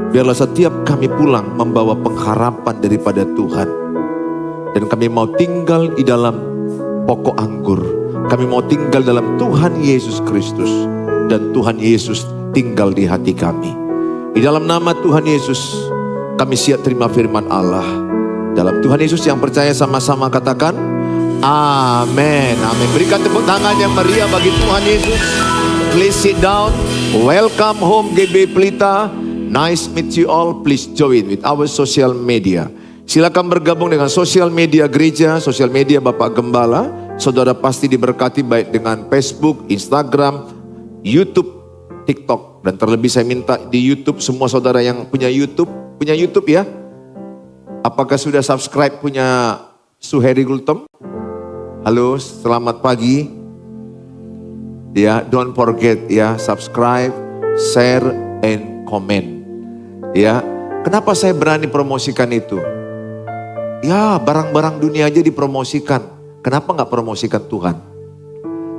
Biarlah setiap kami pulang membawa pengharapan daripada Tuhan. Dan kami mau tinggal di dalam pokok anggur. Kami mau tinggal dalam Tuhan Yesus Kristus. Dan Tuhan Yesus tinggal di hati kami. Di dalam nama Tuhan Yesus, kami siap terima firman Allah. Dalam Tuhan Yesus yang percaya sama-sama katakan, amin. Amin. Berikan tepuk tangan yang meriah bagi Tuhan Yesus. Please sit down. Welcome home GB Pelita. Nice meet you all. Please join with our social media. Silakan bergabung dengan sosial media gereja, sosial media Bapak Gembala. Saudara pasti diberkati baik dengan Facebook, Instagram, YouTube, TikTok. Dan terlebih saya minta di YouTube, semua saudara yang punya YouTube ya. Apakah sudah subscribe punya Suheri Gultom? Halo, selamat pagi. Ya, don't forget ya, subscribe, share, and comment. Ya, kenapa saya berani promosikan itu? Ya, barang-barang dunia aja dipromosikan. Kenapa nggak promosikan Tuhan?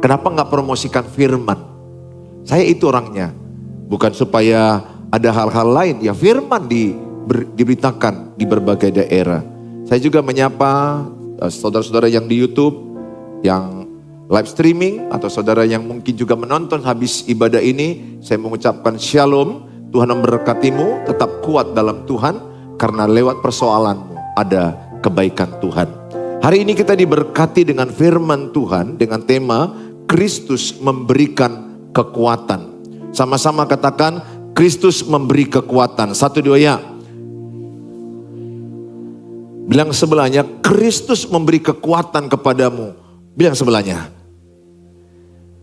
Kenapa nggak promosikan firman? Saya itu orangnya. Bukan supaya ada hal-hal lain. Ya, firman diberitakan di berbagai daerah. Saya juga menyapa saudara-saudara yang di YouTube, yang live streaming, atau saudara yang mungkin juga menonton habis ibadah ini. Saya mengucapkan shalom. Tuhan memberkatimu, tetap kuat dalam Tuhan, karena lewat persoalanmu ada kebaikan Tuhan. Hari ini kita diberkati dengan firman Tuhan, dengan tema Kristus memberikan kekuatan. Sama-sama katakan, Kristus memberi kekuatan. 1, 2 ya. Bilang sebelahnya, Kristus memberi kekuatan kepadamu. Bilang sebelahnya.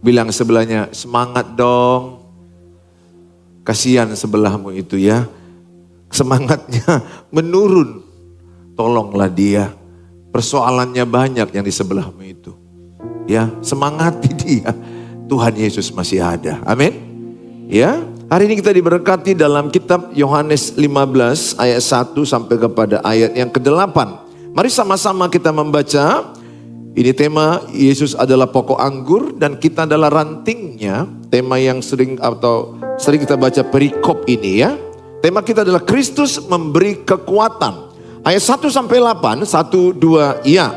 Bilang sebelahnya, semangat dong. Kasihan sebelahmu itu ya. Semangatnya menurun. Tolonglah dia. Persoalannya banyak yang di sebelahmu itu. Ya, semangati dia. Tuhan Yesus masih ada. Amin. Ya, hari ini kita diberkati dalam kitab Yohanes 15 ayat 1 sampai kepada ayat yang ke-8. Mari sama-sama kita membaca. Ini tema Yesus adalah pokok anggur dan kita adalah rantingnya. Tema yang sering kita baca perikop ini ya. Tema kita adalah Kristus memberi kekuatan. Ayat 1 sampai 8, 1, 2, ya.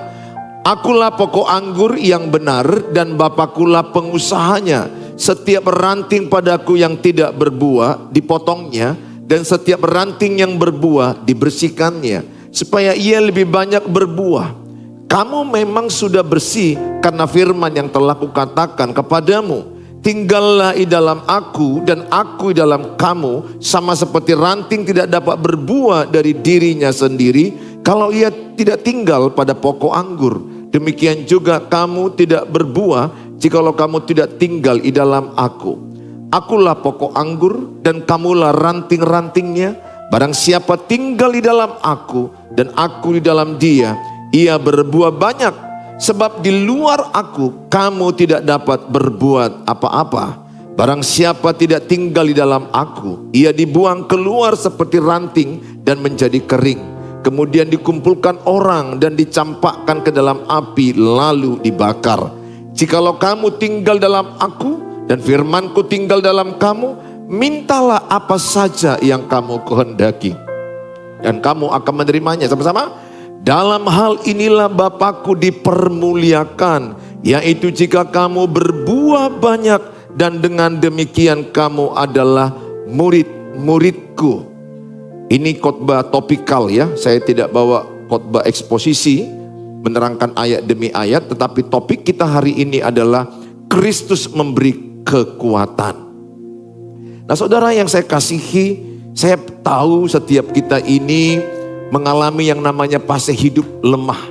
Akulah pokok anggur yang benar dan Bapakulah pengusahanya. Setiap ranting padaku yang tidak berbuah dipotongnya, dan setiap ranting yang berbuah dibersihkannya, supaya ia lebih banyak berbuah. Kamu memang sudah bersih karena firman yang telah kukatakan kepadamu. Tinggallah di dalam aku dan aku di dalam kamu, sama seperti ranting tidak dapat berbuah dari dirinya sendiri kalau ia tidak tinggal pada pokok anggur. Demikian juga kamu tidak berbuah jikalau kamu tidak tinggal di dalam aku. Akulah pokok anggur dan kamulah ranting-rantingnya. Barang siapa tinggal di dalam aku dan aku di dalam dia, ia berbuah banyak. Sebab di luar aku kamu tidak dapat berbuat apa-apa. Barang siapa tidak tinggal di dalam aku, ia dibuang keluar seperti ranting dan menjadi kering. Kemudian dikumpulkan orang dan dicampakkan ke dalam api lalu dibakar. Jikalau kamu tinggal dalam aku dan firmanku tinggal dalam kamu, mintalah apa saja yang kamu kehendaki dan kamu akan menerimanya. Sama-sama. Dalam hal inilah Bapakku dipermuliakan, yaitu jika kamu berbuah banyak, dan dengan demikian kamu adalah murid-muridku. Ini khotbah topikal ya, saya tidak bawa khotbah eksposisi, menerangkan ayat demi ayat, tetapi topik kita hari ini adalah Kristus memberi kekuatan. Nah saudara yang saya kasihi, saya tahu setiap kita ini mengalami yang namanya fase hidup lemah,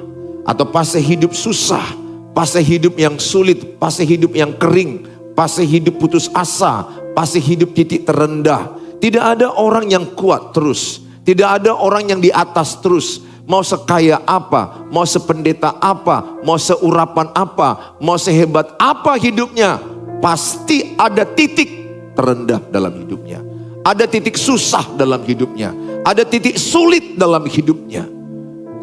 atau fase hidup susah, fase hidup yang sulit, fase hidup yang kering, fase hidup putus asa, fase hidup titik terendah. Tidak ada orang yang kuat terus, tidak ada orang yang di atas terus. Mau sekaya apa, mau sependeta apa, mau seurapan apa, mau sehebat apa hidupnya, pasti ada titik terendah dalam hidupnya. Ada titik susah dalam hidupnya. Ada titik sulit dalam hidupnya.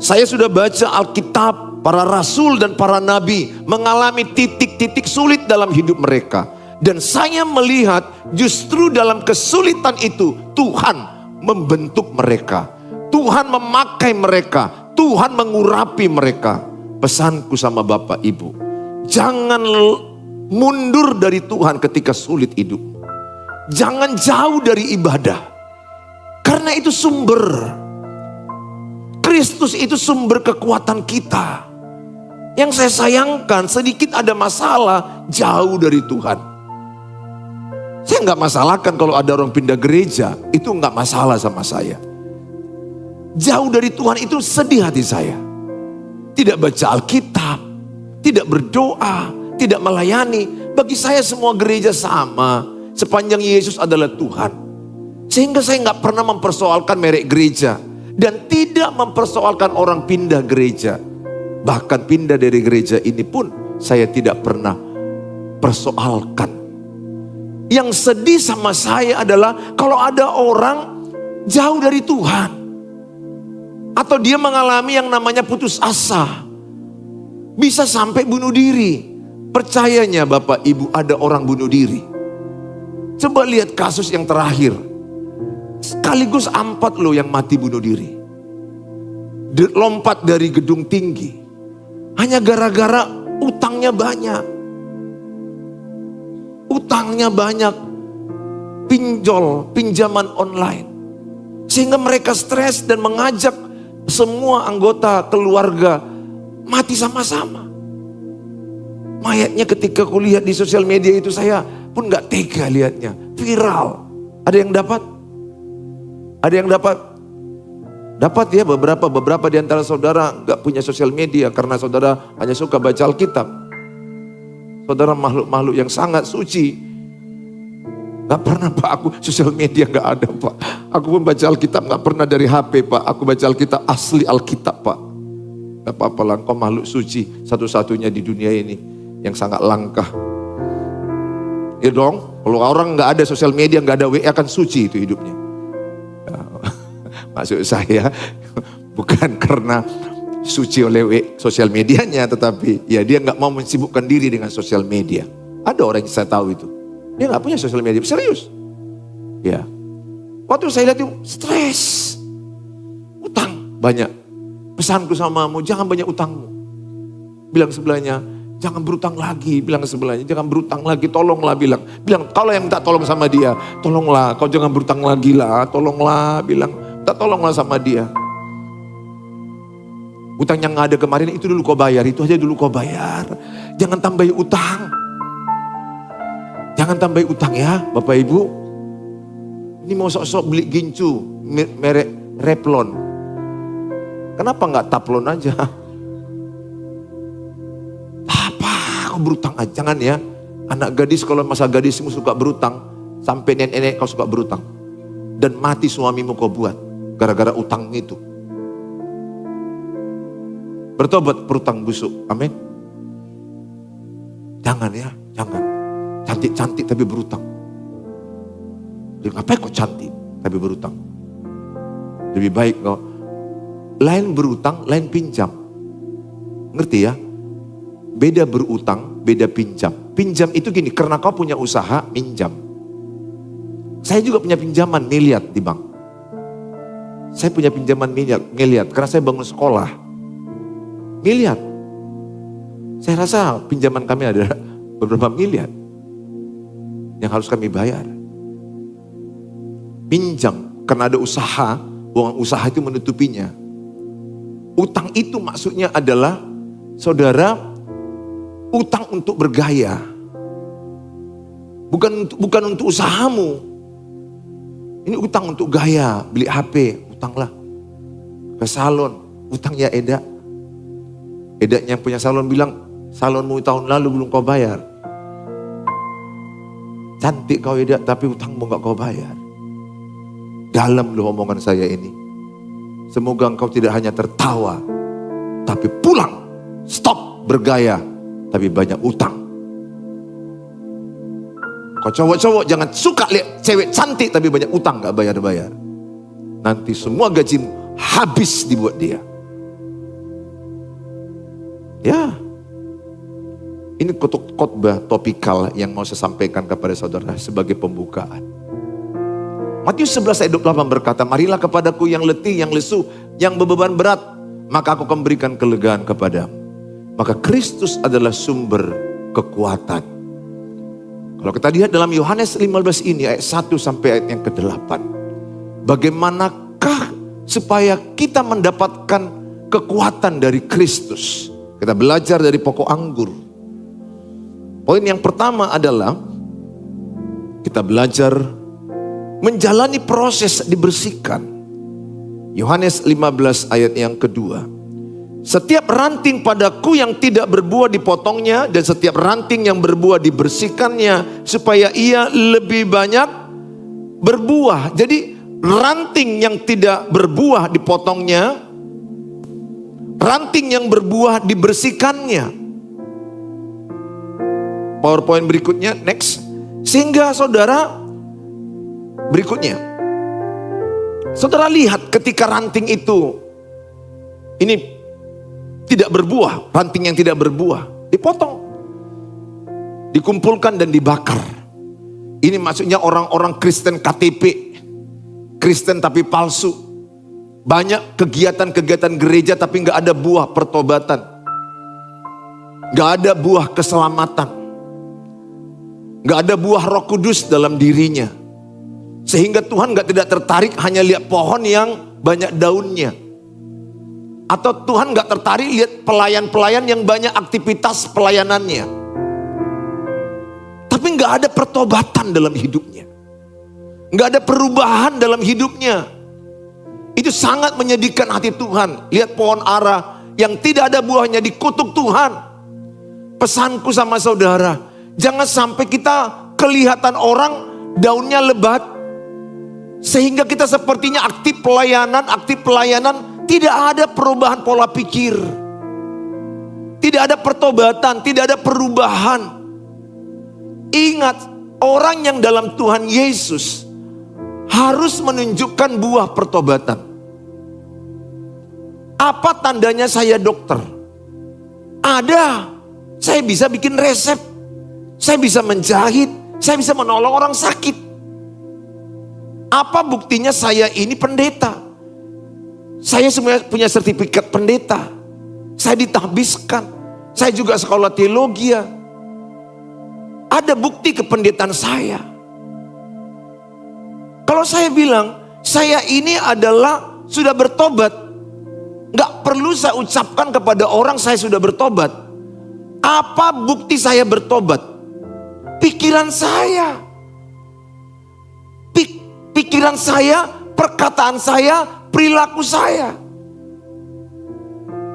Saya sudah baca Alkitab, para rasul dan para nabi mengalami titik-titik sulit dalam hidup mereka. Dan saya melihat justru dalam kesulitan itu Tuhan membentuk mereka. Tuhan memakai mereka. Tuhan mengurapi mereka. Pesanku sama Bapak Ibu, jangan mundur dari Tuhan ketika sulit hidup. Jangan jauh dari ibadah. Karena itu sumber. Kristus itu sumber kekuatan kita. Yang saya sayangkan, sedikit ada masalah, jauh dari Tuhan. Saya nggak masalahkan kalau ada orang pindah gereja, itu nggak masalah sama saya. Jauh dari Tuhan itu sedih hati saya. Tidak baca Alkitab, tidak berdoa, tidak melayani. Bagi saya semua gereja sama. Sepanjang Yesus adalah Tuhan. Sehingga saya nggak pernah mempersoalkan merek gereja. Dan tidak mempersoalkan orang pindah gereja. Bahkan pindah dari gereja ini pun saya tidak pernah persoalkan. Yang sedih sama saya adalah kalau ada orang jauh dari Tuhan. Atau dia mengalami yang namanya putus asa. Bisa sampai bunuh diri. Percayanya Bapak Ibu, ada orang bunuh diri. Coba lihat kasus yang terakhir. Sekaligus 4 loh yang mati bunuh diri. Lompat dari gedung tinggi. Hanya gara-gara utangnya banyak. Utangnya banyak. Pinjol, pinjaman online. Sehingga mereka stres dan mengajak semua anggota keluarga mati sama-sama. Mayatnya ketika kulihat di sosial media itu saya pun gak tega lihatnya. Viral. Ada yang dapat? Ada yang dapat? Dapat ya beberapa di antara saudara gak punya sosial media karena saudara hanya suka baca Alkitab. Saudara makhluk-makhluk yang sangat suci. Gak pernah Pak, aku sosial media gak ada Pak. Aku pun baca Alkitab gak pernah dari HP Pak. Aku baca Alkitab asli Alkitab Pak. Gak apa-apa lah, engkau makhluk suci satu-satunya di dunia ini yang sangat langka. Ya dong, kalau orang gak ada sosial media, gak ada WA kan suci itu hidupnya. Maksud saya bukan karena suci oleh sosial medianya, tetapi ya dia gak mau mensibukkan diri dengan sosial media. Ada orang yang saya tahu itu. Dia gak punya sosial media, serius. Ya. Waktu saya lihat itu stres. Utang banyak. Pesanku samamu, jangan banyak utangmu. Bilang sebelahnya, jangan berutang lagi. Bilang sebelahnya, jangan berutang lagi, tolonglah bilang. Bilang, kalau yang minta tolong sama dia, tolonglah, kau jangan berutang lagi lah, tolonglah. Bilang, minta tolonglah sama dia. Utang yang ada kemarin itu dulu kau bayar, itu aja dulu kau bayar. Jangan tambahi utang. Jangan tambahi utang ya Bapak Ibu. Ini mau sok-sok beli gincu, merek Revlon. Kenapa nggak Taplon aja? Apa kau berutang aja, jangan ya. Anak gadis kalau masa gadismu suka berutang, sampai nenek-nenek kau suka berutang. Dan mati suamimu kau buat, gara-gara utang itu. Bertobat berutang busuk, amin. Jangan ya, jangan. Cantik-cantik tapi berutang. Ngapain kok cantik tapi berutang? Lebih baik kok. Lain berutang, lain pinjam. Ngerti ya? Beda berutang, beda pinjam. Pinjam itu gini, karena kau punya usaha, minjam. Saya juga punya pinjaman miliar di bank. Saya punya pinjaman miliar karena saya bangun sekolah. Miliar. Saya rasa pinjaman kami ada beberapa miliar yang harus kami bayar. Pinjam karena ada usaha, uang usaha itu menutupinya. Utang itu maksudnya adalah, saudara, utang untuk bergaya. Bukan untuk usahamu. Ini utang untuk gaya, beli HP, utanglah. Ke salon, utang ya Eda. Edanya yang punya salon bilang, salonmu tahun lalu belum kau bayar. Cantik kau Eda, tapi utangmu gak kau bayar. Dalam loh omongan saya ini. Semoga engkau tidak hanya tertawa, tapi pulang, stop bergaya, tapi banyak utang. Kau cowok-cowok jangan suka lihat cewek cantik tapi banyak utang gak bayar-bayar. Nanti semua gajimu habis dibuat dia. Ya, ini khotbah topikal yang mau saya sampaikan kepada saudara sebagai pembukaan. Matius 11 ayat 28 berkata, marilah kepadaku yang letih, yang lesu, yang bebeban berat, maka aku akan berikan kelegaan kepadamu. Maka Kristus adalah sumber kekuatan. Kalau kita lihat dalam Yohanes 15 ini ayat 1 sampai ayat yang ke-8. Bagaimanakah supaya kita mendapatkan kekuatan dari Kristus? Kita belajar dari pokok anggur. Poin yang pertama adalah kita belajar menjalani proses dibersihkan. Yohanes 15 ayat yang kedua. Setiap ranting padaku yang tidak berbuah dipotongnya, dan setiap ranting yang berbuah dibersihkannya, supaya ia lebih banyak berbuah. Jadi ranting yang tidak berbuah dipotongnya, ranting yang berbuah dibersihkannya. PowerPoint berikutnya, next. Sehingga saudara, berikutnya, saudara lihat ketika ranting itu ini tidak berbuah, ranting yang tidak berbuah dipotong, dikumpulkan dan dibakar. Ini maksudnya orang-orang Kristen KTP, Kristen tapi palsu. Banyak kegiatan-kegiatan gereja tapi gak ada buah pertobatan, gak ada buah keselamatan, gak ada buah Roh Kudus dalam dirinya. Sehingga Tuhan tidak tertarik hanya lihat pohon yang banyak daunnya. Atau Tuhan gak tertarik lihat pelayan-pelayan yang banyak aktivitas pelayanannya. Tapi gak ada pertobatan dalam hidupnya. Gak ada perubahan dalam hidupnya. Itu sangat menyedihkan hati Tuhan. Lihat pohon ara yang tidak ada buahnya dikutuk Tuhan. Pesanku sama saudara, jangan sampai kita kelihatan orang daunnya lebat, sehingga kita sepertinya aktif pelayanan, tidak ada perubahan pola pikir, tidak ada pertobatan, tidak ada perubahan. Ingat, orang yang dalam Tuhan Yesus harus menunjukkan buah pertobatan. Apa tandanya saya dokter? Ada. Saya bisa bikin resep, saya bisa menjahit, saya bisa menolong orang sakit. Apa buktinya saya ini pendeta? Saya semuanya punya sertifikat pendeta. Saya ditahbiskan. Saya juga sekolah teologi. Ada bukti kependetaan saya. Kalau saya bilang, saya ini adalah sudah bertobat, gak perlu saya ucapkan kepada orang saya sudah bertobat. Apa bukti saya bertobat? Pikiran saya. Pikiran saya, perkataan saya, perilaku saya.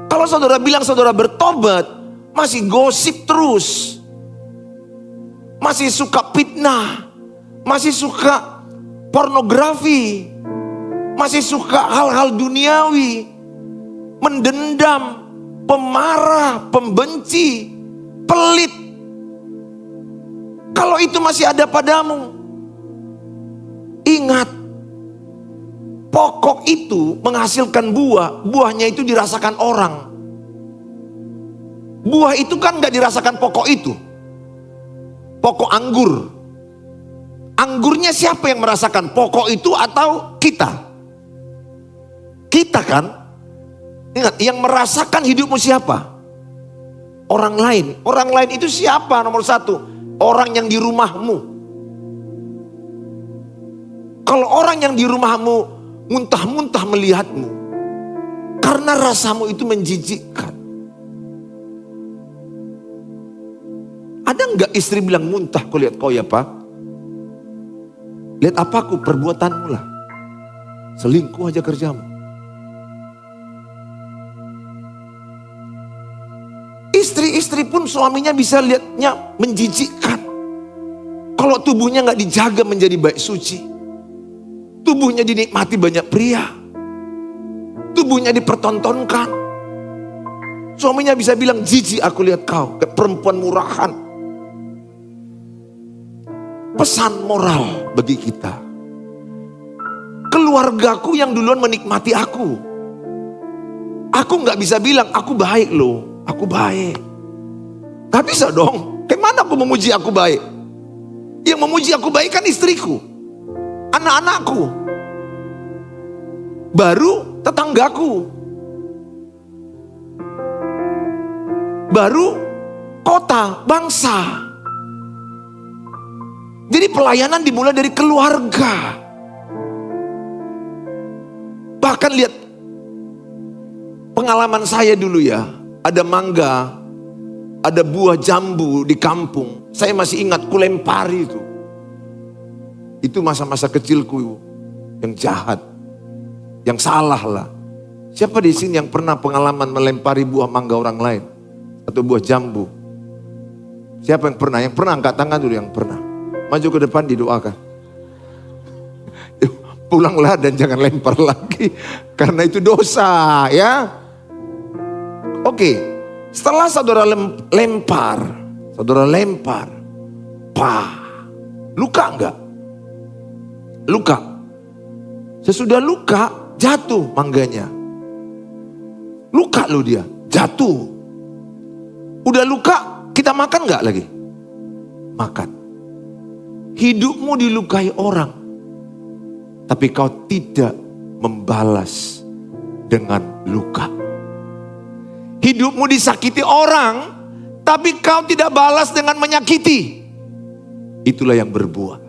Kalau saudara bilang saudara bertobat, masih gosip terus, masih suka fitnah, masih suka pornografi, masih suka hal-hal duniawi, mendendam, pemarah, pembenci, pelit. Kalau itu masih ada padamu, ingat, pokok itu menghasilkan buah, buahnya itu dirasakan orang. Buah itu kan gak dirasakan pokok itu. Pokok anggur. Anggurnya siapa yang merasakan? Pokok itu atau kita? Kita kan? Ingat, yang merasakan hidupmu siapa? Orang lain. Orang lain itu siapa? Nomor satu, orang yang di rumahmu. Kalau orang yang di rumahmu muntah-muntah melihatmu, karena rasamu itu menjijikkan. Ada enggak istri bilang, muntah kau lihat kau ya Pak? Lihat apaku, perbuatanmu lah. Selingkuh aja kerjamu. Istri-istri pun suaminya bisa lihatnya menjijikkan. Kalau tubuhnya gak dijaga menjadi baik suci. Tubuhnya dinikmati banyak pria. Tubuhnya dipertontonkan. Suaminya bisa bilang, jijik aku lihat kau, kayak perempuan murahan. Pesan moral bagi kita. Keluargaku yang duluan menikmati aku. Aku gak bisa bilang, aku baik loh, aku baik. Gak bisa dong, kayak mana aku memuji aku baik? Yang memuji aku baik kan istriku. anak-anakku, baru tetanggaku, baru kota, bangsa. Jadi pelayanan dimulai dari keluarga. Bahkan lihat pengalaman saya dulu ya, ada mangga, ada buah jambu di kampung. Saya masih ingat, kulempari itu. Itu masa-masa kecilku yang jahat, yang salah lah. Siapa di sini yang pernah pengalaman melempari buah mangga orang lain? Atau buah jambu? Siapa yang pernah? Yang pernah angkat tangan dulu yang pernah. Maju ke depan didoakan. Pulanglah dan jangan lempar lagi. Karena itu dosa ya. Oke. Setelah saudara lempar. Luka enggak? Luka. Sesudah luka jatuh mangganya. Luka lo dia. Jatuh. Udah luka kita makan enggak lagi? Makan. Hidupmu dilukai orang, tapi kau tidak membalas dengan luka. Hidupmu disakiti orang, tapi kau tidak balas dengan menyakiti. Itulah yang berbuah.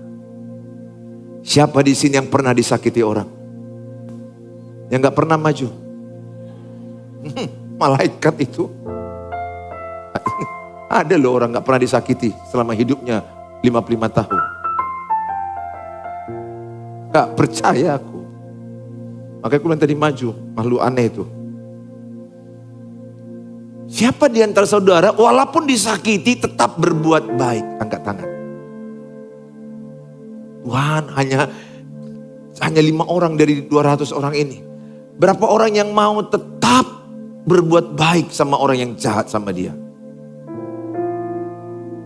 Siapa di sini yang pernah disakiti orang? Yang gak pernah maju? Malaikat itu. Ada loh orang gak pernah disakiti selama hidupnya 55 tahun. Gak percaya aku. Makanya aku bilang tadi maju, makhluk aneh itu. Siapa di antara saudara walaupun disakiti tetap berbuat baik? Angkat tangan. Tuhan, hanya 5 orang dari 200 orang ini. Berapa orang yang mau tetap berbuat baik sama orang yang jahat sama dia?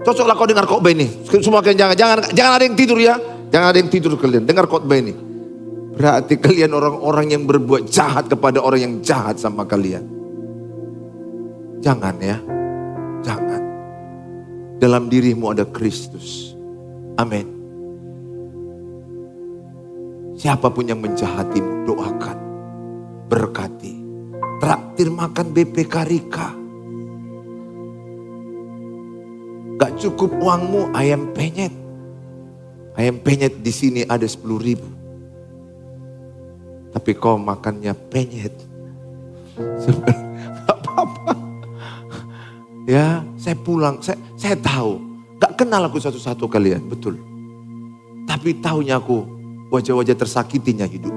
Cocoklah kau dengar khotbah ini. Semua kalian jangan ada yang tidur ya. Jangan ada yang tidur kalian. Dengar khotbah ini. Berarti kalian orang-orang yang berbuat jahat kepada orang yang jahat sama kalian. Jangan ya. Jangan. Dalam dirimu ada Kristus. Amin. Siapapun yang menjahatimu, doakan. Berkati. Traktir makan BPK Rika. Gak cukup uangmu, ayam penyet. Ayam penyet di sini ada 10.000. Tapi kau makannya penyet. Gak apa-apa. Ya, saya pulang, saya tahu. Gak kenal aku satu-satu kalian, betul. Tapi tahunya aku, wajah-wajah tersakitinya hidup.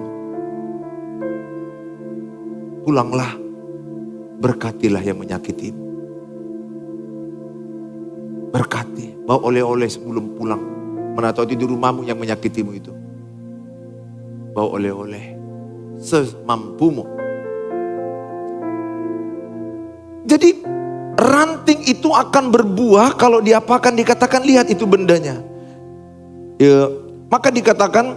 Pulanglah, berkatilah yang menyakitimu. Berkati, bawa oleh-oleh sebelum pulang. Mana tahu di rumahmu yang menyakitimu itu. Bawa oleh-oleh semampumu. Jadi ranting itu akan berbuah kalau diapakan, dikatakan lihat itu bendanya. Ya, maka dikatakan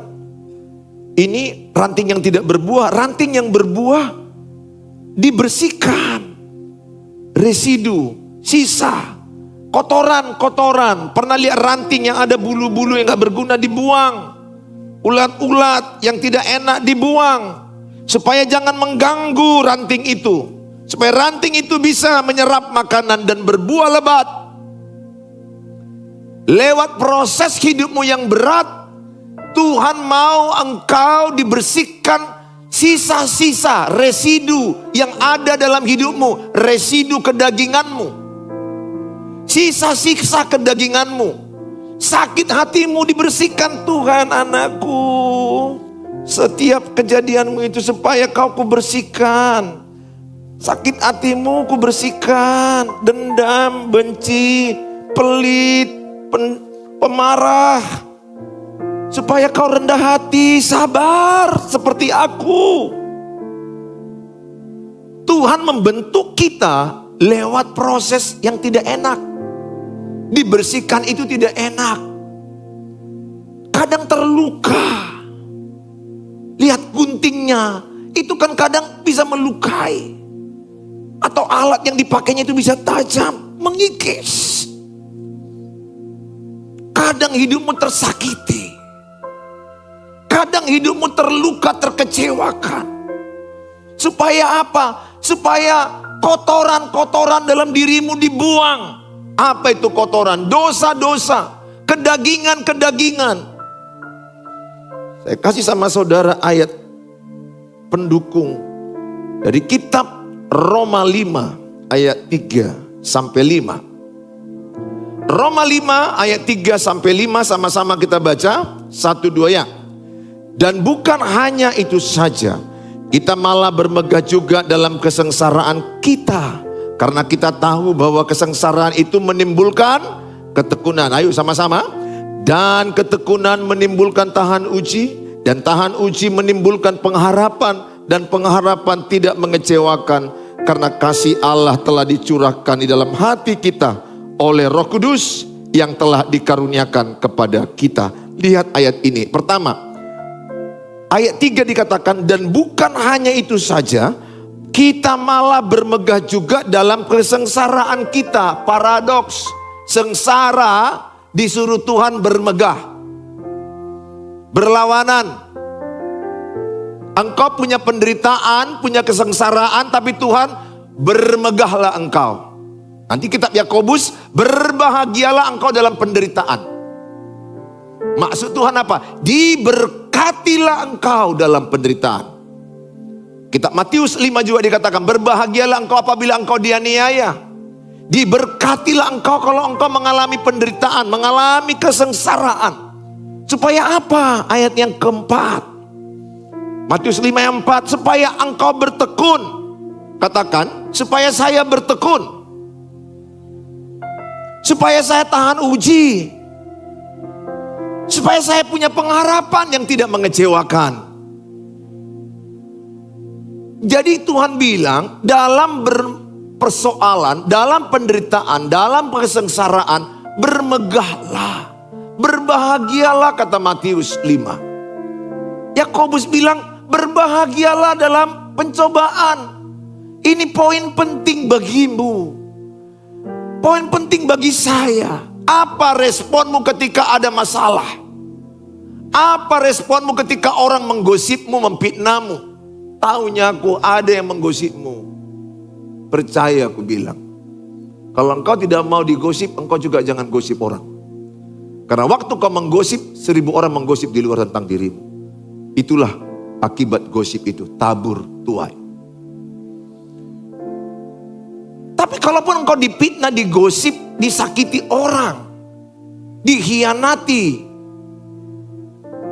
ini ranting yang tidak berbuah. Ranting yang berbuah dibersihkan. Residu, sisa, kotoran. Pernah lihat ranting yang ada bulu-bulu yang gak berguna dibuang. Ulat-ulat yang tidak enak dibuang. Supaya jangan mengganggu ranting itu. Supaya ranting itu bisa menyerap makanan dan berbuah lebat. Lewat proses hidupmu yang berat, Tuhan mau engkau dibersihkan sisa-sisa, residu yang ada dalam hidupmu. Residu kedaginganmu. Sisa-sisa kedaginganmu. Sakit hatimu dibersihkan Tuhan, anakku. Setiap kejadianmu itu supaya kau kubersihkan. Sakit hatimu kubersihkan. Dendam, benci, pelit, pemarah. Supaya kau rendah hati, sabar seperti aku. Tuhan membentuk kita lewat proses yang tidak enak. Dibersihkan itu tidak enak. Kadang terluka. Lihat guntingnya. Itu kan kadang bisa melukai. Atau alat yang dipakainya itu bisa tajam. Mengikis. Kadang hidupmu tersakiti. Kadang hidupmu terluka, terkecewakan. Supaya apa? Supaya kotoran-kotoran dalam dirimu dibuang. Apa itu kotoran? Dosa-dosa, kedagingan-kedagingan. Saya kasih sama saudara ayat pendukung dari kitab Roma 5 ayat 3 sampai 5. Roma 5 ayat 3 sampai 5 sama-sama kita baca. 1, 2 ya. Dan bukan hanya itu saja, kita malah bermegah juga dalam kesengsaraan kita. Karena kita tahu bahwa kesengsaraan itu menimbulkan ketekunan. Ayo sama-sama. Dan ketekunan menimbulkan tahan uji. Dan tahan uji menimbulkan pengharapan. Dan pengharapan tidak mengecewakan. Karena kasih Allah telah dicurahkan di dalam hati kita oleh Roh Kudus yang telah dikaruniakan kepada kita. Lihat ayat ini. Pertama, ayat 3 dikatakan, dan bukan hanya itu saja, kita malah bermegah juga dalam kesengsaraan kita. Paradoks, sengsara disuruh Tuhan bermegah. Berlawanan. Engkau punya penderitaan, punya kesengsaraan, tapi Tuhan bermegahlah engkau. Nanti kitab Yakobus, berbahagialah engkau dalam penderitaan. Maksud Tuhan apa? Diberkatilah engkau dalam penderitaan. Kitab Matius 5 juga dikatakan, berbahagialah engkau apabila engkau dianiaya. Diberkatilah engkau kalau engkau mengalami penderitaan, mengalami kesengsaraan. Supaya apa? Ayat yang keempat. Matius 5 ayat 4, supaya engkau bertekun. Katakan, supaya saya bertekun. Supaya saya tahan uji. Supaya saya punya pengharapan yang tidak mengecewakan. Jadi Tuhan bilang, dalam persoalan, dalam penderitaan, dalam kesengsaraan, bermegahlah, berbahagialah, kata Matius 5. Yakobus bilang, berbahagialah dalam pencobaan. Ini poin penting bagimu. Poin penting bagi saya. Apa responmu ketika ada masalah? Apa responmu ketika orang menggosipmu, memfitnahmu? Taunya aku ada yang menggosipmu. Percaya aku bilang. Kalau engkau tidak mau digosip, engkau juga jangan gosip orang. Karena waktu kau menggosip, 1000 orang menggosip di luar tentang dirimu. Itulah akibat gosip itu, tabur tuai. Tapi kalaupun engkau difitnah, digosip, disakiti orang, dikhianati,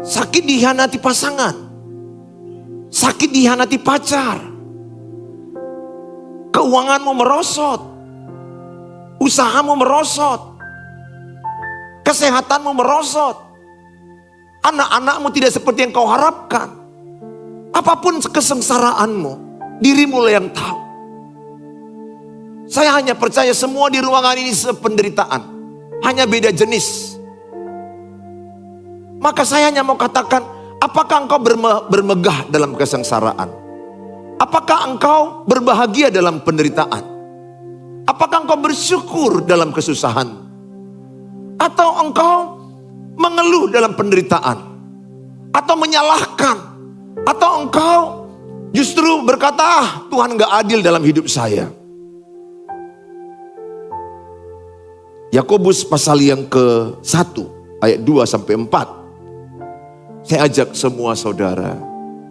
sakit dikhianati pasangan, sakit dikhianati pacar, keuanganmu merosot, usahamu merosot, kesehatanmu merosot, anak-anakmu tidak seperti yang kau harapkan. Apapun kesengsaraanmu, dirimu lah yang tahu. Saya hanya percaya semua di ruangan ini sependeritaan, hanya beda jenis. Maka saya hanya mau katakan, apakah engkau bermegah dalam kesengsaraan? Apakah engkau berbahagia dalam penderitaan? Apakah engkau bersyukur dalam kesusahan? Atau engkau mengeluh dalam penderitaan? Atau menyalahkan? Atau engkau justru berkata, Tuhan gak adil dalam hidup saya? Yakobus pasal yang ke-1 ayat 2 sampai 4. Saya ajak semua saudara,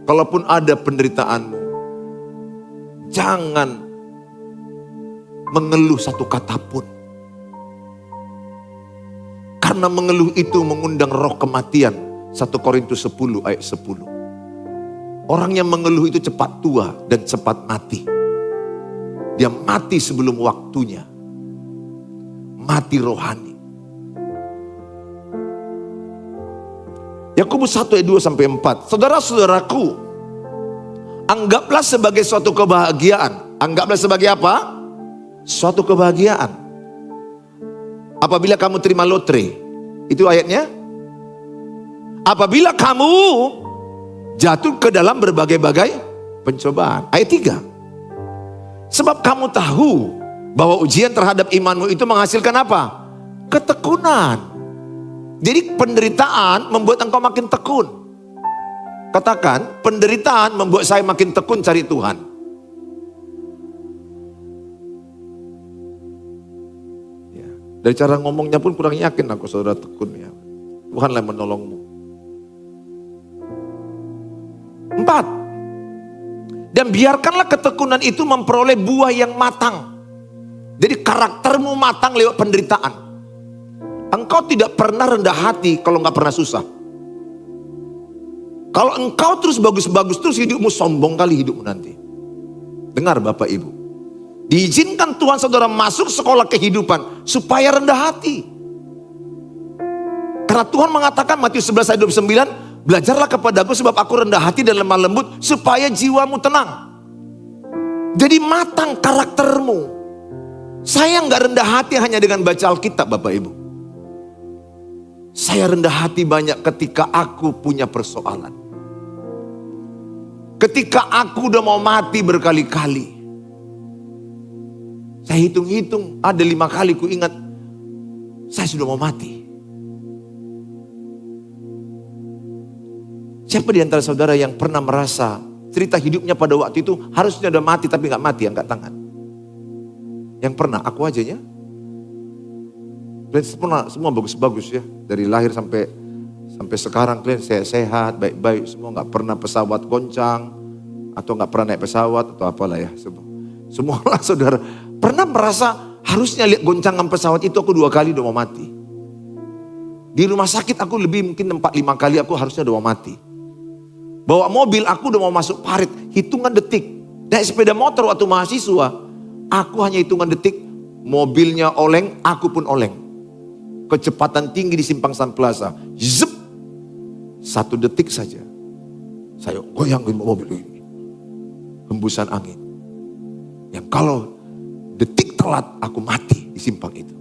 kalaupun ada penderitaanmu, jangan mengeluh satu kata pun. Karena mengeluh itu mengundang roh kematian. 1 Korintus 10 ayat 10. Orang yang mengeluh itu cepat tua dan cepat mati. Dia mati sebelum waktunya. Mati rohani. Yakobus 1 ayat 2 sampai 4. Saudara-saudaraku, anggaplah sebagai suatu kebahagiaan. Anggaplah sebagai apa? Suatu kebahagiaan. Apabila kamu terima lotre. Itu ayatnya. Apabila kamu jatuh ke dalam berbagai-bagai pencobaan. Ayat 3. Sebab kamu tahu bahwa ujian terhadap imanmu itu menghasilkan apa? Ketekunan. Jadi penderitaan membuat engkau makin tekun. Katakan, penderitaan membuat saya makin tekun cari Tuhan. Ya. Dari cara ngomongnya pun kurang yakin aku saudara tekun ya. Tuhanlah yang menolongmu. 4. Dan biarkanlah ketekunan itu memperoleh buah yang matang. Jadi karaktermu matang lewat penderitaan. Engkau tidak pernah rendah hati kalau nggak pernah susah. Kalau engkau terus bagus-bagus terus hidupmu, sombong kali hidupmu nanti. Dengar Bapak Ibu. Diizinkan Tuhan saudara masuk sekolah kehidupan supaya rendah hati. Karena Tuhan mengatakan Matius 11 ayat 29, belajarlah kepadaku sebab aku rendah hati dan lemah lembut supaya jiwamu tenang. Jadi matang karaktermu. Saya nggak rendah hati hanya dengan baca Alkitab Bapak Ibu. Saya rendah hati banyak ketika aku punya persoalan. Ketika aku udah mau mati berkali-kali. Saya hitung-hitung, ada 5 kali ku ingat, saya sudah mau mati. Siapa di antara saudara yang pernah merasa cerita hidupnya pada waktu itu harusnya udah mati tapi gak mati, angkat tangan. Yang pernah, aku aja ya. Kalian semua bagus-bagus ya. Dari lahir sampai sekarang kalian sehat, baik-baik. Semua gak pernah pesawat goncang. Atau gak pernah naik pesawat atau apalah ya. Semualah saudara. Pernah merasa harusnya lihat goncangan pesawat itu aku 2 kali udah mau mati. Di rumah sakit aku lebih mungkin 4-5 kali aku harusnya udah mau mati. Bawa mobil aku udah mau masuk parit. Hitungan detik. Naik sepeda motor waktu mahasiswa. Aku hanya hitungan detik. Mobilnya oleng, aku pun oleng. Kecepatan tinggi di Simpang Sun Plaza. Zep. 1 detik saja. Saya goyangin mobil ini. Hembusan angin. Yang kalau detik telat aku mati di simpang itu.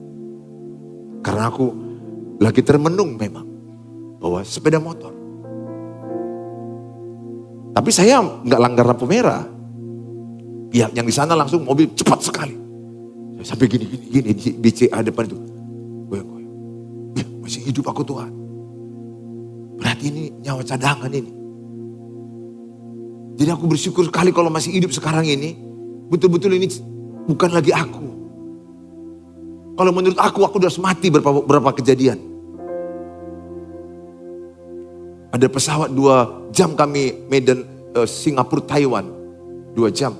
Karena aku lagi termenung memang. Bawa sepeda motor. Tapi saya nggak langgar lampu merah. Pihak yang di sana langsung mobil cepat sekali. Saya sampai gini di BCA depan itu. Goyang. Masih hidup aku Tuhan. Berarti ini nyawa cadangan ini. Jadi aku bersyukur sekali kalau masih hidup sekarang ini. Betul-betul ini bukan lagi aku. Kalau menurut aku udah mati berapa kejadian. Ada pesawat 2 jam kami Medan Singapura Taiwan. 2 jam.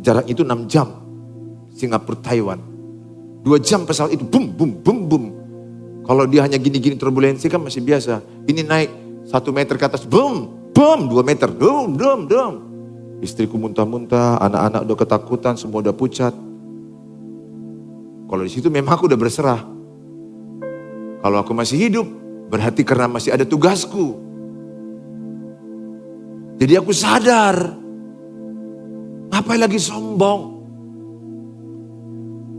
Jarak itu 6 jam. Singapura Taiwan. 2 jam pesawat itu bum bum bum bum. Kalau dia hanya gini-gini turbulensi kan masih biasa. Ini naik 1 meter ke atas, bum, bum, 2 meter, dum, dum, dum. Istriku muntah-muntah, anak-anak udah ketakutan, semua udah pucat. Kalau di situ memang aku udah berserah. Kalau aku masih hidup, berarti karena masih ada tugasku. Jadi aku sadar, ngapain lagi sombong?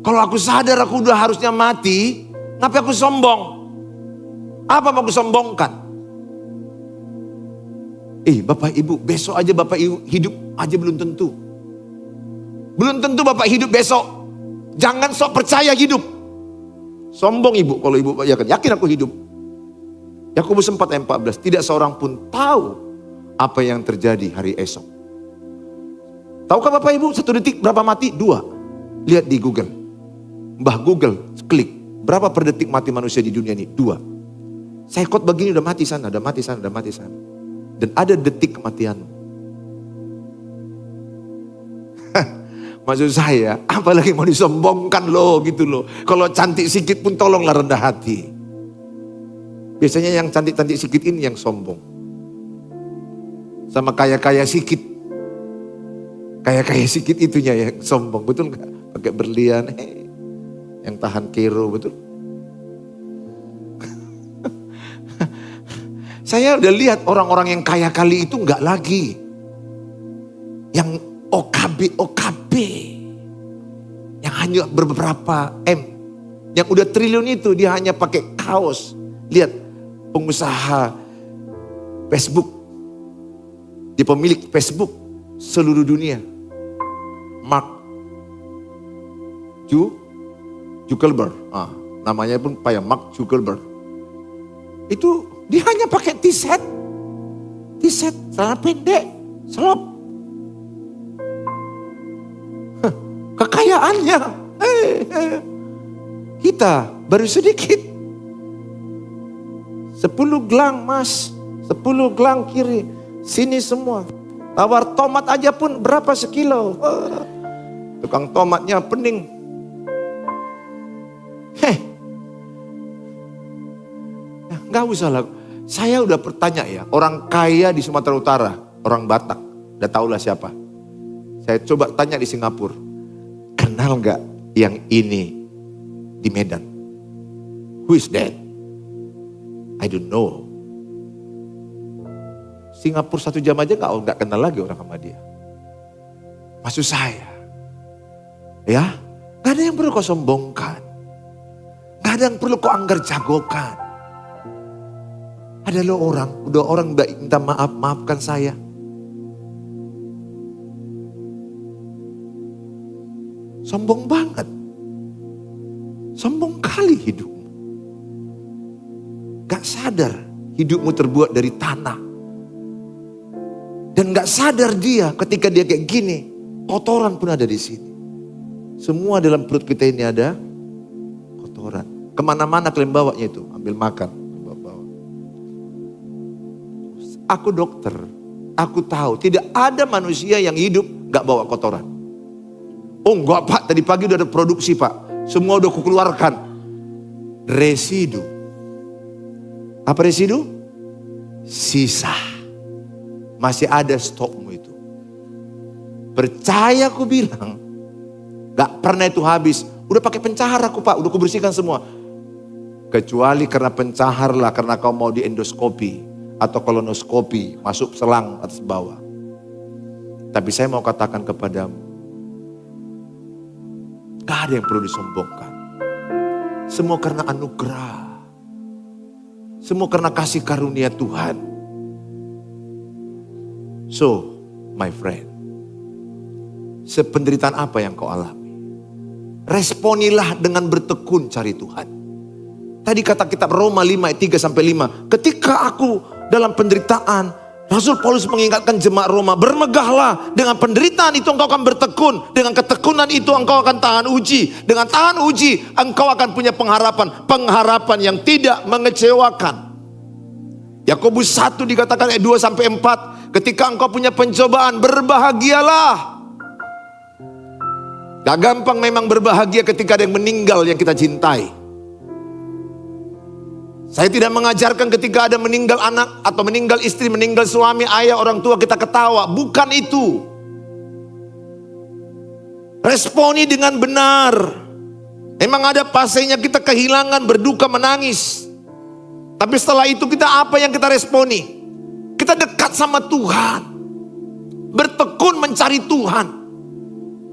Kalau aku sadar aku udah harusnya mati, ngapain aku sombong? Apa mau aku sombongkan? Bapak Ibu, besok aja Bapak Ibu hidup aja belum tentu. Belum tentu Bapak hidup besok. Jangan sok percaya hidup. Sombong Ibu kalau Ibu yakin aku hidup. Yakobus 4 ayat 14, tidak seorang pun tahu apa yang terjadi hari esok. Tahukah Bapak Ibu 1 detik berapa mati? 2. Lihat di Google. Mbah Google, klik. Berapa per detik mati manusia di dunia ini? 2. Saya khotbah begini udah mati sana, udah mati sana, udah mati sana. Dan ada detik kematian. Maksud saya, apalagi mau disombongkan loh gitu loh. Kalau cantik sikit pun tolonglah rendah hati. Biasanya yang cantik-cantik sikit ini yang sombong. Sama kaya-kaya sikit. Kaya-kaya sikit itunya yang sombong, betul gak? Pakai berlian, yang tahan kero, betul? Saya udah lihat orang-orang yang kaya kali itu enggak lagi. Yang OKB. Yang hanya beberapa M. Yang udah triliun itu dia hanya pakai kaos. Lihat pengusaha Facebook. Dia pemilik Facebook seluruh dunia. Mark Zuckerberg. Namanya pun Mark Zuckerberg. Itu dia hanya pakai t-shirt. T-shirt, celana pendek, selop. Kekayaannya. Kita baru sedikit. 10 gelang emas, 10 gelang kiri. Sini semua. Tawar tomat aja pun berapa sekilo. Tukang tomatnya pening. Nggak usah lah. Saya udah bertanya ya, orang kaya di Sumatera Utara, orang Batak, udah tahulah siapa. Saya coba tanya di Singapura, kenal nggak yang ini di Medan? Who is that? I don't know. Singapura 1 jam aja nggak kenal lagi orang sama dia. Maksud saya, ya, nggak ada yang perlu kau sombongkan, nggak ada yang perlu kau anggar jagokan. Ada lo orang, udah orang minta maaf, maafkan saya. Sombong banget. Sombong kali hidupmu. Gak sadar hidupmu terbuat dari tanah. Dan gak sadar dia ketika dia kayak gini, kotoran pun ada di sini. Semua dalam perut kita ini ada kotoran. Kemana-mana kalian bawanya itu, ambil makan. Aku dokter, aku tahu tidak ada manusia yang hidup gak bawa kotoran. Oh enggak Pak, tadi pagi udah ada produksi Pak. Semua udah kukeluarkan. Residu. Apa residu? Sisa. Masih ada stokmu itu. Percaya aku bilang, gak pernah itu habis. Udah pakai pencahar aku Pak, udah kubersihkan semua. Kecuali karena pencahar lah, karena kau mau di endoskopi. Atau kolonoskopi, masuk selang atas bawah. Tapi saya mau katakan kepadamu, gak ada yang perlu disombongkan. Semua karena anugerah. Semua karena kasih karunia Tuhan. So, my friend, sependeritaan apa yang kau alami? Responilah dengan bertekun cari Tuhan. Tadi kata kitab Roma 5 ayat 3 sampai 5. Ketika aku dalam penderitaan, Rasul Paulus mengingatkan jemaat Roma, bermegahlah dengan penderitaan itu engkau akan bertekun. Dengan ketekunan itu engkau akan tahan uji. Dengan tahan uji engkau akan punya pengharapan. Pengharapan yang tidak mengecewakan. Yakobus 1 dikatakan ayat 2 sampai 4. Ketika engkau punya pencobaan, berbahagialah. Gak gampang memang berbahagia ketika ada yang meninggal yang kita cintai. Saya tidak mengajarkan ketika ada meninggal anak atau meninggal istri, meninggal suami, ayah, orang tua kita ketawa. Bukan itu. Responi dengan benar. Memang ada fasenya kita kehilangan, berduka, menangis. Tapi setelah itu kita apa yang kita responi? Kita dekat sama Tuhan. Bertekun mencari Tuhan.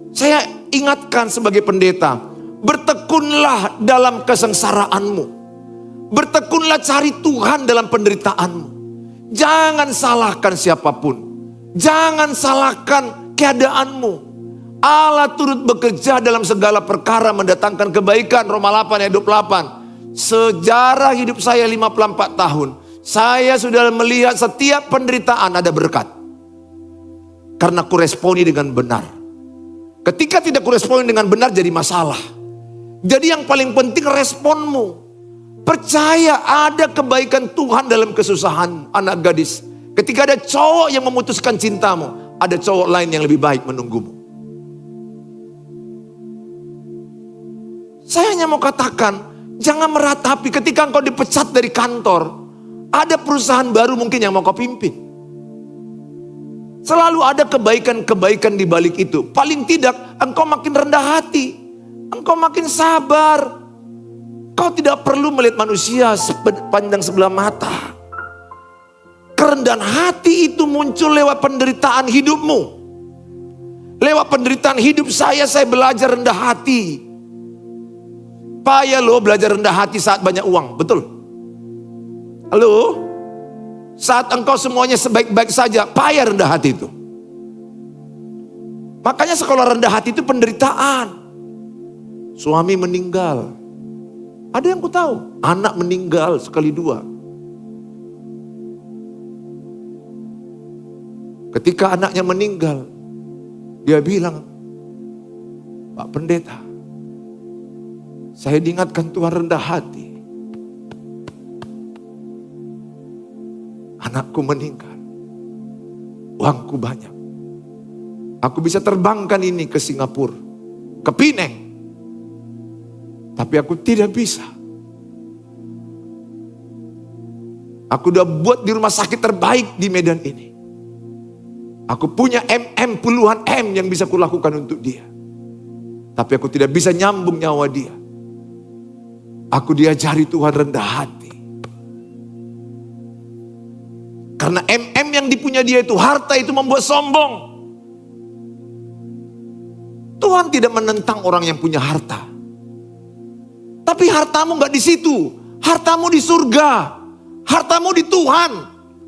Saya ingatkan sebagai pendeta, bertekunlah dalam kesengsaraanmu. Bertekunlah cari Tuhan dalam penderitaanmu. Jangan salahkan siapapun. Jangan salahkan keadaanmu. Allah turut bekerja dalam segala perkara mendatangkan kebaikan. Roma 8 ayat 28. Sejarah hidup saya 54 tahun. Saya sudah melihat setiap penderitaan ada berkat. Karena kuresponi dengan benar. Ketika tidak kuresponi dengan benar jadi masalah. Jadi yang paling penting responmu. Percaya ada kebaikan Tuhan dalam kesusahan anak gadis. Ketika ada cowok yang memutuskan cintamu, ada cowok lain yang lebih baik menunggumu. Saya hanya mau katakan, jangan meratapi ketika engkau dipecat dari kantor. Ada perusahaan baru mungkin yang mau kau pimpin. Selalu ada kebaikan-kebaikan di balik itu. Paling tidak engkau makin rendah hati. Engkau makin sabar. Kau tidak perlu melihat manusia pandang sebelah mata. Kerendahan hati itu muncul lewat penderitaan hidupmu. Lewat penderitaan hidup saya belajar rendah hati. Payah lo belajar rendah hati saat banyak uang, betul? Halo? Saat engkau semuanya sebaik-baik saja, payah rendah hati itu. Makanya sekolah rendah hati itu penderitaan. Suami meninggal. Ada yang ku tahu, anak meninggal sekali dua. Ketika anaknya meninggal, dia bilang, Pak Pendeta, saya diingatkan Tuhan rendah hati. Anakku meninggal, uangku banyak. Aku bisa terbangkan ini ke Singapura, ke Penang. Tapi aku tidak bisa. Aku udah buat di rumah sakit terbaik di Medan ini. Aku punya puluhan M yang bisa kulakukan untuk dia. Tapi aku tidak bisa nyambung nyawa dia. Aku diajari Tuhan rendah hati. Karena yang dipunya dia itu, harta itu membuat sombong. Tuhan tidak menentang orang yang punya harta. Tapi hartamu gak di situ. Hartamu di surga. Hartamu di Tuhan.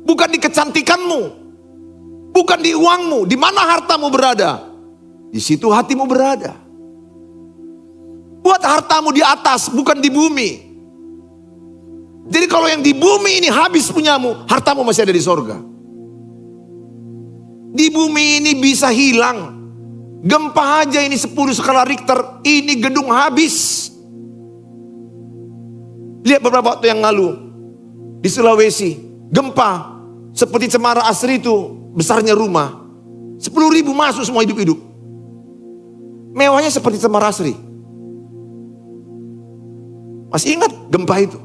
Bukan di kecantikanmu. Bukan di uangmu. Di mana hartamu berada? Di situ hatimu berada. Buat hartamu di atas, bukan di bumi. Jadi kalau yang di bumi ini habis punyamu, hartamu masih ada di sorga. Di bumi ini bisa hilang. Gempa aja ini 10 skala Richter, ini gedung habis. Lihat beberapa waktu yang lalu, di Sulawesi, gempa seperti Cemara Asri itu, besarnya rumah. 10.000 masuk semua hidup-hidup. Mewahnya seperti Cemara Asri. Masih ingat gempa itu?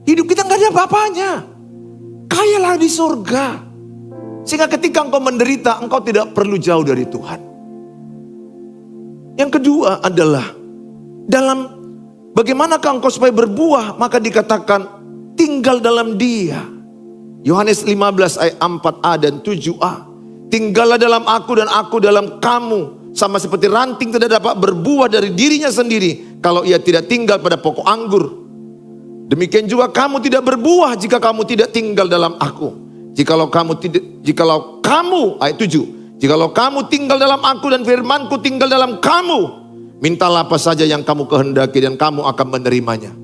Hidup kita gak ada apa-apanya. Kayalah di surga. Sehingga ketika engkau menderita, engkau tidak perlu jauh dari Tuhan. Yang kedua adalah, dalam bagaimanakah engkau supaya berbuah, maka dikatakan tinggal dalam Dia. Yohanes 15 ayat 4a dan 7a. Tinggallah dalam aku dan aku dalam kamu. Sama seperti ranting tidak dapat berbuah dari dirinya sendiri kalau ia tidak tinggal pada pokok anggur. Demikian juga kamu tidak berbuah jika kamu tidak tinggal dalam aku. Jikalau kamu ayat 7. Jikalau kamu tinggal dalam aku dan firmanku tinggal dalam kamu, mintalah apa saja yang kamu kehendaki dan kamu akan menerimanya.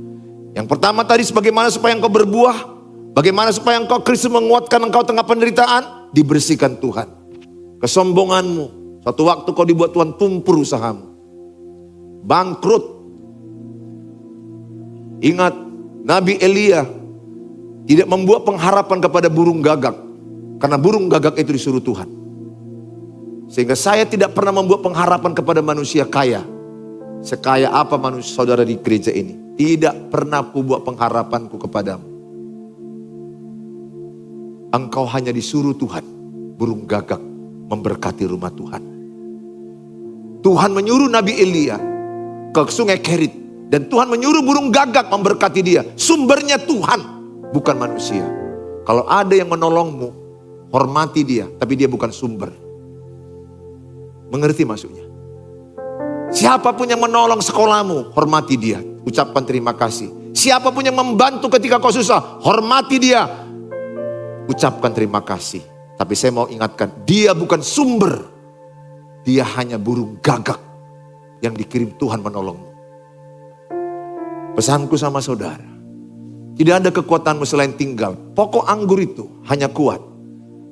Yang pertama tadi, sebagaimana supaya engkau berbuah, bagaimana supaya engkau Kristus menguatkan engkau tengah penderitaan, dibersihkan Tuhan. Kesombonganmu, suatu waktu kau dibuat Tuhan tumpur usahamu. Bangkrut. Ingat, Nabi Elia tidak membuat pengharapan kepada burung gagak. Karena burung gagak itu disuruh Tuhan. Sehingga saya tidak pernah membuat pengharapan kepada manusia kaya. Sekaya apa manusia saudara di gereja ini. Tidak pernah aku buat pengharapanku kepadamu. Engkau hanya disuruh Tuhan, burung gagak, memberkati rumah Tuhan. Tuhan menyuruh Nabi Elia ke sungai Kerit. Dan Tuhan menyuruh burung gagak memberkati dia. Sumbernya Tuhan, bukan manusia. Kalau ada yang menolongmu, hormati dia. Tapi dia bukan sumber. Mengerti maksudnya? Siapapun yang menolong sekolahmu, hormati dia. Ucapkan terima kasih. Siapapun yang membantu ketika kau susah, hormati dia. Ucapkan terima kasih. Tapi saya mau ingatkan, dia bukan sumber. Dia hanya burung gagak yang dikirim Tuhan menolongmu. Pesanku sama saudara, tidak ada kekuatanmu selain tinggal. Pokok anggur itu hanya kuat.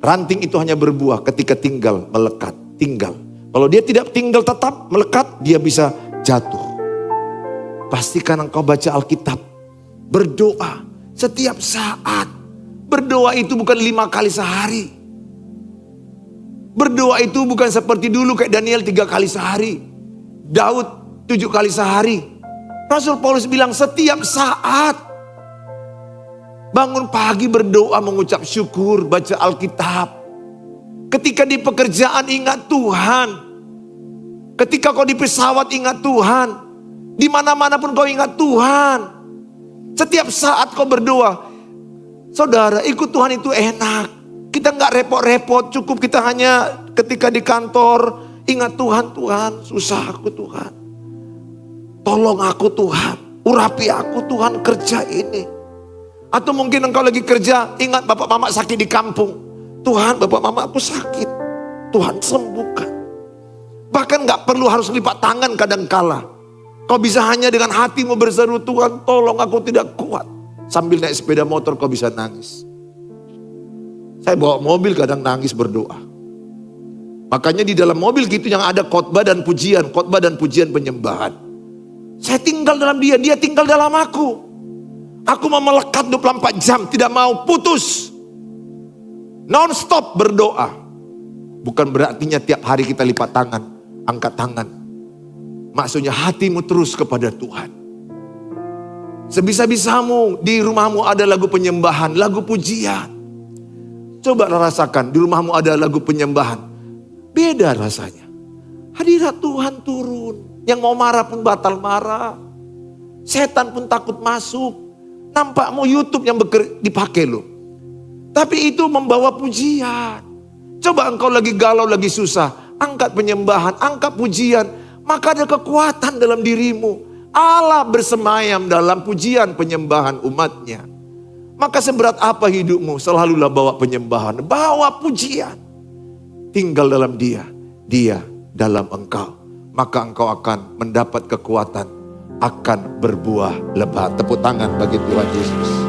Ranting itu hanya berbuah ketika tinggal, melekat, tinggal. Kalau dia tidak tinggal tetap melekat, dia bisa jatuh. Pastikan engkau baca Alkitab. Berdoa setiap saat. Berdoa itu bukan 5 kali sehari. Berdoa itu bukan seperti dulu kayak Daniel 3 kali sehari. Daud 7 kali sehari. Rasul Paulus bilang setiap saat. Bangun pagi berdoa, mengucap syukur, baca Alkitab. Ketika di pekerjaan ingat Tuhan. Ketika kau di pesawat ingat Tuhan. Di mana-mana pun kau ingat Tuhan. Setiap saat kau berdoa. Saudara, ikut Tuhan itu enak. Kita nggak repot-repot, cukup kita hanya ketika di kantor ingat Tuhan, Tuhan, susah aku Tuhan. Tolong aku Tuhan, urapi aku Tuhan kerja ini. Atau mungkin engkau lagi kerja, ingat bapak mama sakit di kampung. Tuhan, bapak mama aku sakit. Tuhan sembuhkan. Bahkan gak perlu harus lipat tangan kadangkala. Kau bisa hanya dengan hatimu berseru, Tuhan tolong aku tidak kuat. Sambil naik sepeda motor kau bisa nangis. Saya bawa mobil kadang nangis berdoa. Makanya di dalam mobil gitu yang ada khotbah dan pujian penyembahan. Saya tinggal dalam dia, dia tinggal dalam aku. Aku mau melekat 24 jam, tidak mau putus. Non-stop berdoa. Bukan berartinya tiap hari kita lipat tangan, angkat tangan. Maksudnya hatimu terus kepada Tuhan. Sebisa-bisamu di rumahmu ada lagu penyembahan, lagu pujian. Coba rasakan di rumahmu ada lagu penyembahan. Beda rasanya. Hadirat Tuhan turun. Yang mau marah pun batal marah. Setan pun takut masuk. Nampakmu YouTube yang dipakai loh. Tapi itu membawa pujian. Coba engkau lagi galau, lagi susah. Angkat penyembahan, angkat pujian. Maka ada kekuatan dalam dirimu. Allah bersemayam dalam pujian penyembahan umatnya. Maka seberat apa hidupmu, selalulah bawa penyembahan. Bawa pujian. Tinggal dalam dia, dia dalam engkau. Maka engkau akan mendapat kekuatan, akan berbuah lebat. Tepuk tangan bagi Tuhan Yesus.